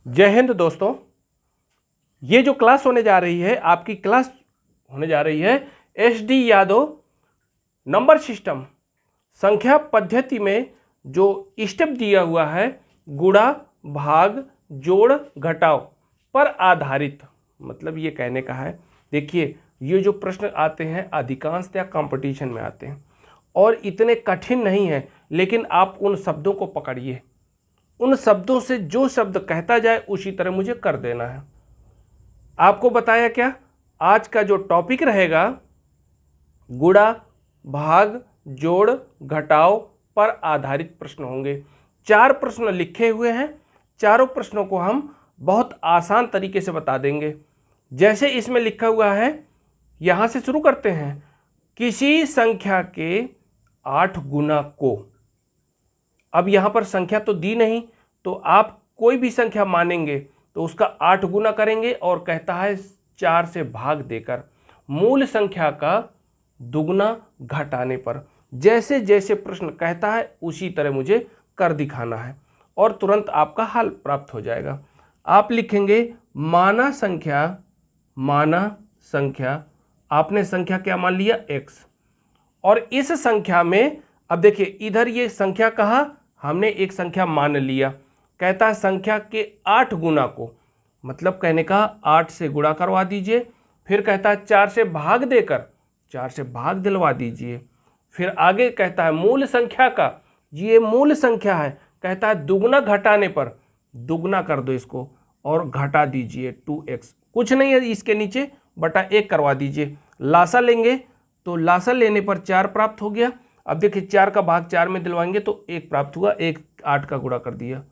जय हिंद दोस्तों। ये जो क्लास होने जा रही है, आपकी क्लास होने जा रही है SD यादव नंबर सिस्टम संख्या पद्धति में जो स्टेप दिया हुआ है गुणा भाग जोड़ घटाव पर आधारित। मतलब ये कहने का है, देखिए ये जो प्रश्न आते हैं अधिकांशतः कंपटीशन में आते हैं और इतने कठिन नहीं है, लेकिन आप उन शब्दों को पकड़िए, उन शब्दों से जो शब्द कहता जाए उसी तरह मुझे कर देना है। आपको बताया क्या, आज का जो टॉपिक रहेगा गुणा भाग जोड़ घटाव पर आधारित प्रश्न होंगे। 4 प्रश्न लिखे हुए हैं, चारों प्रश्नों को हम बहुत आसान तरीके से बता देंगे। जैसे इसमें लिखा हुआ है, यहां से शुरू करते हैं। किसी संख्या के 8 गुना को, अब यहां पर संख्या तो दी नहीं, तो आप कोई भी संख्या मानेंगे तो उसका 8 गुना करेंगे और कहता है 4 से भाग देकर मूल संख्या का दुगना घटाने पर। जैसे जैसे प्रश्न कहता है उसी तरह मुझे कर दिखाना है और तुरंत आपका हल प्राप्त हो जाएगा। आप लिखेंगे माना संख्या, आपने संख्या क्या मान लिया x, और इस संख्या में अब देखिए इधर ये संख्या कहा, हमने एक संख्या मान लिया, कहता है संख्या के 8 गुना को, मतलब कहने का 8 से गुणा करवा दीजिए, फिर कहता है 4 से भाग देकर 4 से भाग दिलवा दीजिए, फिर आगे कहता है मूल संख्या का, ये मूल संख्या है, कहता है दुगना घटाने पर दुगना कर दो इसको और घटा दीजिए 2x, कुछ नहीं है इसके नीचे बटा 1 करवा दीजिए। लासा लेंगे तो लासा लेने पर 4 प्राप्त हो गया। अब देखिए 4 का भाग 4 में दिलवाएंगे तो 1 प्राप्त हुआ, 1 8 का गुणा कर दिया।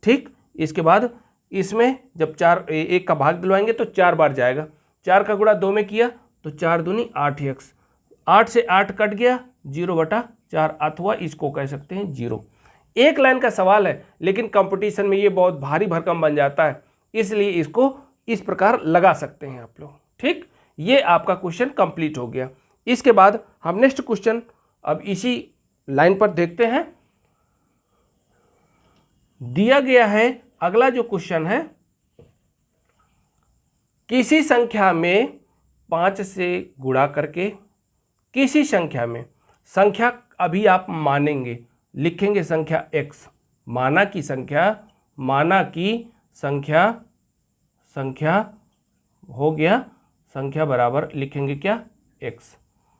ठीक, इसके बाद इसमें जब 1 का भाग दिलवाएंगे तो 4 बार जाएगा, 4 का गुणा 2 में किया तो 4 दूनी 8x, 8 से 8 कट गया 0/4, अथवा इसको कह सकते हैं 0। एक लाइन का सवाल है, लेकिन कंपटीशन में ये बहुत भारी भरकम बन जाता है, इसलिए इसको इस प्रकार लगा सकते हैं आप लोग। ठीक, ये आपका क्वेश्चन कंप्लीट हो गया। इसके बाद हम नेक्स्ट क्वेश्चन अब इसी लाइन पर देखते हैं। दिया गया है अगला जो क्वेश्चन है, किसी संख्या में 5 से गुणा करके, किसी संख्या में, संख्या अभी आप मानेंगे, लिखेंगे संख्या x, माना की संख्या हो गया, संख्या बराबर लिखेंगे क्या x।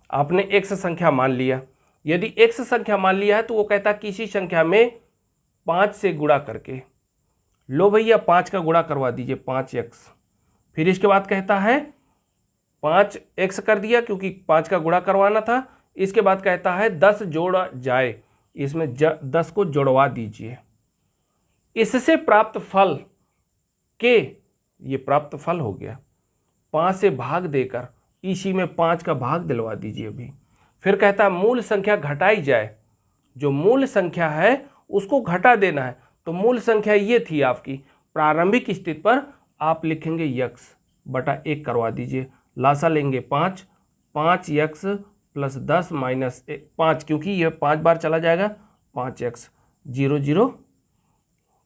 आपने x संख्या मान लिया, यदि x संख्या मान लिया है तो वो कहता किसी संख्या में 5 से गुणा करके, लो भैया 5 का गुणा करवा दीजिए 5x, फिर इसके बाद कहता है 5x कर दिया क्योंकि 5 का गुणा करवाना था। इसके बाद कहता है 10 जोड़ा जाए, इसमें 10 को जोड़वा दीजिए, इससे प्राप्त फल के, ये प्राप्त फल हो गया, 5 से भाग देकर इसी में 5 का भाग दिलवा दीजिए अभी। फिर कहता है मूल संख्या घटाई जाए, जो मूल संख्या है उसको घटा देना है, तो मूल संख्या ये थी आपकी, प्रारंभिक स्थिति पर आप लिखेंगे x बटा 1 करवा दीजिए, लासा लेंगे 5x प्लस 10 माइनस 5, क्योंकि यह 5 बार चला जाएगा 5x 0 0,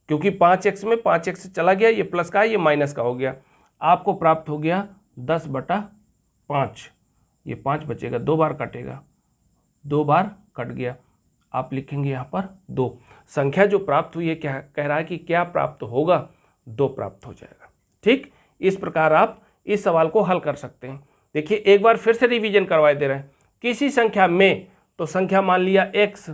क्योंकि 5x में 5x चला गया, ये प्लस का है ये माइनस का हो गया, आपको प्राप्त हो गया 10/5, ये 5 बचेगा, 2 बार कटेगा, 2 बार कट गया, आप लिखेंगे यहाँ पर 2। संख्या जो प्राप्त हुई है क्या कह रहा है कि क्या प्राप्त होगा, 2 प्राप्त हो जाएगा। ठीक, इस प्रकार आप इस सवाल को हल कर सकते हैं। देखिए एक बार फिर से रिवीजन करवाए दे रहे हैं। किसी संख्या में, तो संख्या मान लिया x,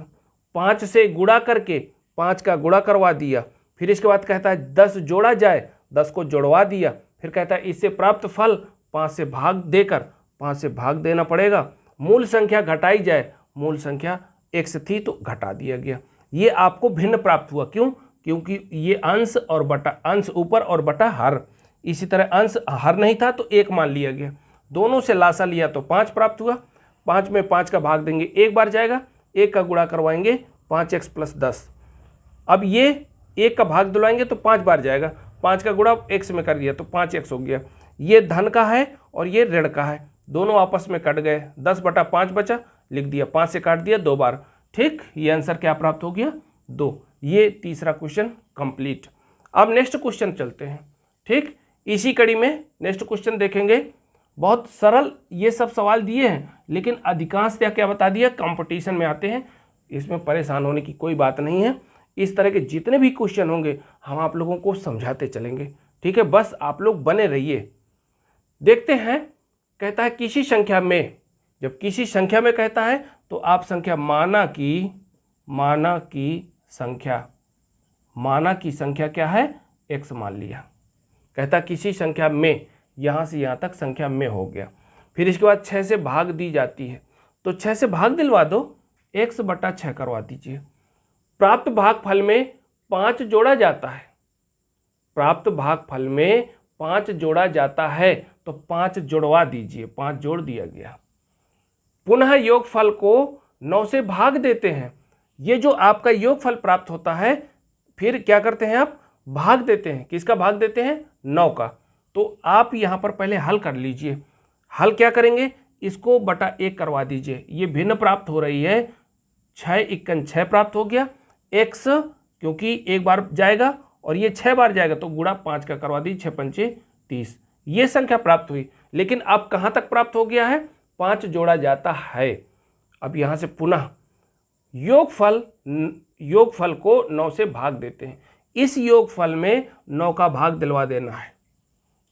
5 से गुणा करके 5 का गुणा करवा दिया, फिर इसके बाद कहता है 10 जोड़ा जाए, 10 को जोड़वा दिया, फिर कहता है इससे प्राप्त फल 5 से भाग देकर 5 से भाग देना पड़ेगा, मूल संख्या घटाई जाए, मूल संख्या x थी तो घटा दिया गया। ये आपको भिन्न प्राप्त हुआ, क्यों, क्योंकि ये अंश और बटा, अंश ऊपर और बटा हर, इसी तरह अंश हर नहीं था तो 1 मान लिया गया, दोनों से लासा लिया तो 5 प्राप्त हुआ, 5 में 5 का भाग देंगे 1 बार जाएगा, 1 का गुणा करवाएंगे 5x प्लस 10, अब ये 1 का भाग दिलवाएंगे तो 5 बार जाएगा, 5 का गुणा x में कर दिया तो 5x हो गया। ये धन का है और ये ऋण का है, दोनों आपस में कट गए, 10/5 बचा, लिख दिया, 5 से काट दिया 2 बार। ठीक, ये आंसर क्या प्राप्त हो गया 2। ये तीसरा क्वेश्चन कंप्लीट। अब नेक्स्ट क्वेश्चन चलते हैं। ठीक, इसी कड़ी में नेक्स्ट क्वेश्चन देखेंगे। बहुत सरल ये सब सवाल दिए हैं, लेकिन अधिकांशतः क्या बता दिया, कंपटीशन में आते हैं। इसमें परेशान होने की कोई बात नहीं है। इस तरह के जितने भी क्वेश्चन होंगे हम आप लोगों को समझाते चलेंगे। ठीक है, बस आप लोग बने रहिए। देखते हैं, कहता है किसी संख्या में, जब किसी संख्या में कहता है तो आप संख्या माना की संख्या क्या है, x मान लिया। कहता किसी संख्या में, यहाँ से यहाँ तक संख्या में हो गया। फिर इसके बाद 6 से भाग दी जाती है, तो 6 से भाग दिलवा दो, x/6 करवा दीजिए। प्राप्त भागफल में 5 जोड़ा जाता है, प्राप्त भागफल में 5 जोड़ा जाता है, तो 5 जोड़वा दीजिए, 5 जोड़ दिया गया। पुनः योगफल को 9 से भाग देते हैं। ये जो आपका योगफल प्राप्त होता है, फिर क्या करते हैं आप, भाग देते हैं। किसका भाग देते हैं, 9 का। तो आप यहाँ पर पहले हल कर लीजिए। हल क्या करेंगे, इसको बटा 1 करवा दीजिए। ये भिन्न प्राप्त हो रही है, 6 × 6 प्राप्त हो गया। x क्योंकि एक बार जाएगा और ये 6 बार जाएगा, तो गुणा 5 का करवा दीजिए, 6 × 5 = 30। ये संख्या प्राप्त हुई, लेकिन अब कहाँ तक प्राप्त हो गया है, 5 जोड़ा जाता है। अब यहाँ से पुनः योगफल को 9 से भाग देते हैं। इस योगफल में 9 का भाग दिलवा देना है।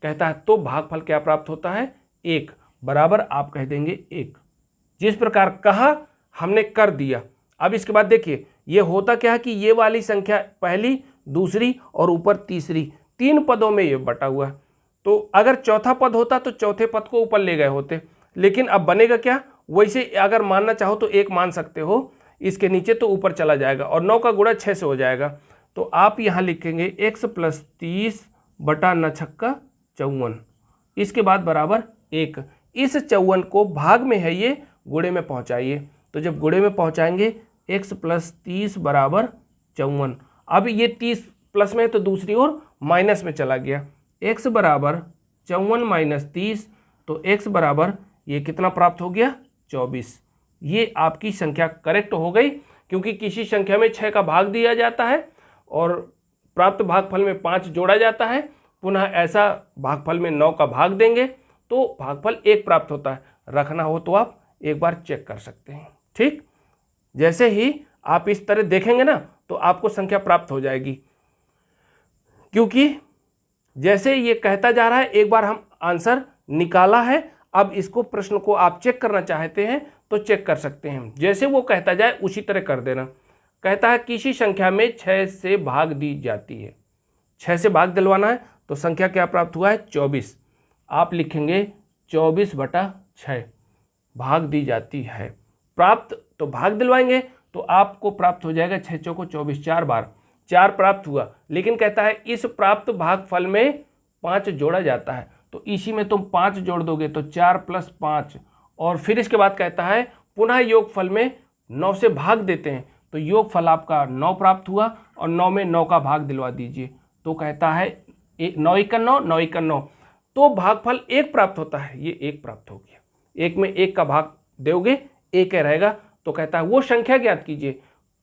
कहता है तो भागफल क्या प्राप्त होता है, 1 बराबर आप कह देंगे 1। जिस प्रकार कहा हमने कर दिया। अब इसके बाद देखिए ये होता क्या है कि ये वाली संख्या पहली, दूसरी और ऊपर तीसरी, 3 पदों में ये बटा हुआ है। तो अगर चौथा पद होता तो चौथे पद को ऊपर ले गए होते, लेकिन अब बनेगा क्या, वैसे अगर मानना चाहो तो 1 मान सकते हो, इसके नीचे तो ऊपर चला जाएगा और 9 का गुणा 6 से हो जाएगा। तो आप यहाँ लिखेंगे x + 30 बटा 9 × 6 = 54। इसके बाद बराबर 1। इस 54 को भाग में है ये, गुणे में पहुँचाइए। तो जब गुणे में पहुँचाएंगे x + 30 बराबर 54। अब ये 30 प्लस में है तो दूसरी ओर माइनस में चला गया। x बराबर 54 - 30, तो x बराबर ये कितना प्राप्त हो गया, 24। ये आपकी संख्या करेक्ट हो गई, क्योंकि किसी संख्या में 6 का भाग दिया जाता है और प्राप्त भागफल में 5 जोड़ा जाता है। पुनः ऐसा भागफल में 9 का भाग देंगे तो भागफल 1 प्राप्त होता है। रखना हो तो आप एक बार चेक कर सकते हैं। ठीक, जैसे ही आप इस तरह देखेंगे ना तो आपको संख्या प्राप्त हो जाएगी, क्योंकि जैसे ये कहता जा रहा है, एक बार हम आंसर निकाला है। अब इसको प्रश्न को आप चेक करना चाहते हैं तो चेक कर सकते हैं, जैसे वो कहता जाए उसी तरह कर देना। कहता है किसी संख्या में 6 से भाग दी जाती है, 6 से भाग दिलवाना है, तो संख्या क्या प्राप्त हुआ है, 24। आप लिखेंगे 24/6 भाग दी जाती है। प्राप्त तो भाग दिलवाएंगे तो आपको प्राप्त हो जाएगा 6 चौको 24, 4 बार 4 प्राप्त हुआ। लेकिन कहता है इस प्राप्त भागफल में 5 जोड़ा जाता है, तो इसी में तुम 5 जोड़ दोगे तो 4 + 5। और फिर इसके बाद कहता है पुनः योगफल में 9 से भाग देते हैं, तो योगफल आपका 9 प्राप्त हुआ और 9 में 9 का भाग दिलवा दीजिए। तो कहता है 9 × 9, 9 × 9, तो भागफल 1 प्राप्त होता है। ये 1 प्राप्त हो गया, 1 में 1 का भाग दोगे 1 रहेगा। तो कहता है वो संख्या ज्ञात कीजिए।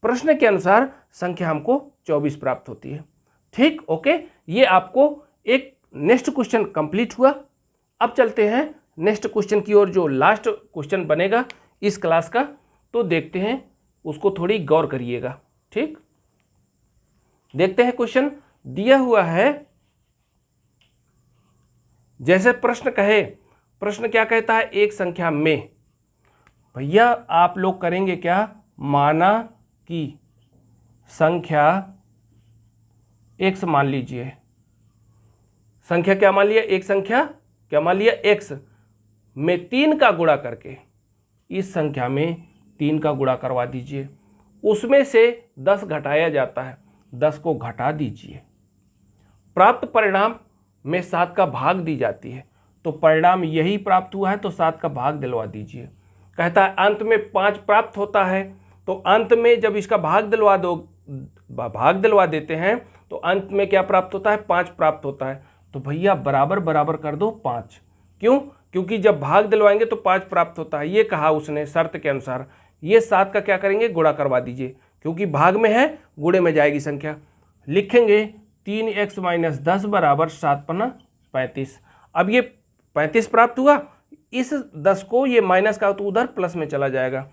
प्रश्न के अनुसार संख्या हमको 24 प्राप्त होती है। ठीक, ओके, ये आपको एक नेक्स्ट क्वेश्चन कंप्लीट हुआ। अब चलते हैं नेक्स्ट क्वेश्चन की ओर, जो लास्ट क्वेश्चन बनेगा इस क्लास का। तो देखते हैं, उसको थोड़ी गौर करिएगा। ठीक, देखते हैं क्वेश्चन दिया हुआ है। जैसे प्रश्न कहे, प्रश्न क्या कहता है, एक संख्या में, भैया आप लोग करेंगे क्या, माना कि संख्या x मान लीजिए। संख्या क्या मान लिया, एक संख्या क्या मान लिया, x में 3 का गुणा करके इस संख्या में 3 का गुणा करवा दीजिए। उसमें से 10 घटाया जाता है, 10 को घटा दीजिए। प्राप्त परिणाम में 7 का भाग दी जाती है, तो परिणाम यही प्राप्त हुआ है, तो 7 का भाग दिलवा दीजिए। कहता है अंत में 5 प्राप्त होता है, तो अंत में जब इसका भाग दिलवा देते हैं तो अंत में क्या प्राप्त होता है, 5 प्राप्त होता है। तो भैया बराबर बराबर कर दो 5। क्यों, क्योंकि जब भाग दिलवाएंगे तो 5 प्राप्त होता है, ये कहा उसने शर्त के अनुसार। ये 7 का क्या करेंगे, गुणा करवा दीजिए, क्योंकि भाग में है, गुणे में जाएगी संख्या। लिखेंगे 3x माइनस 10 बराबर 7×35। अब ये 35 प्राप्त हुआ, इस 10 को ये माइनस का तो उधर प्लस में चला जाएगा,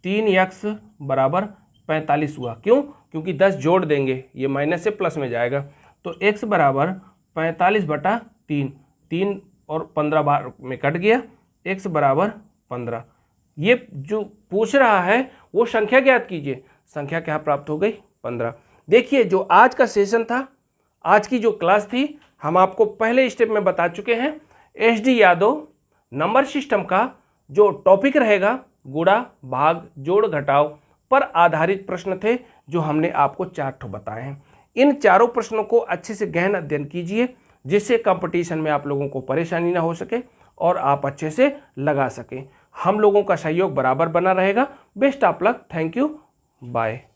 3x बराबर 45 हुआ। क्यों? क्योंकि 10 जोड़ देंगे, ये माइनस से प्लस में जाएगा, तो x बराबर 45/3, 3 और 15 बार में कट गया, x बराबर 15। ये जो पूछ रहा है वो संख्या ज्ञात कीजिए, संख्या क्या प्राप्त हो गई? 15। देखिए जो आज का सेशन था, आज की जो क्लास थी, हम आपको पहले स्टेप में बता चुके हैं। SD यादव नंबर सिस्टम का जो टॉपिक रहेगा, गुणा भाग जोड़ घटाव पर आधारित प्रश्न थे, जो हमने आपको 4 ठो बताए हैं। इन चारों प्रश्नों को अच्छे से गहन अध्ययन कीजिए, जिससे कंपटीशन में आप लोगों को परेशानी ना हो सके और आप अच्छे से लगा सकें। हम लोगों का सहयोग बराबर बना रहेगा। Best of luck. Thank you. Bye.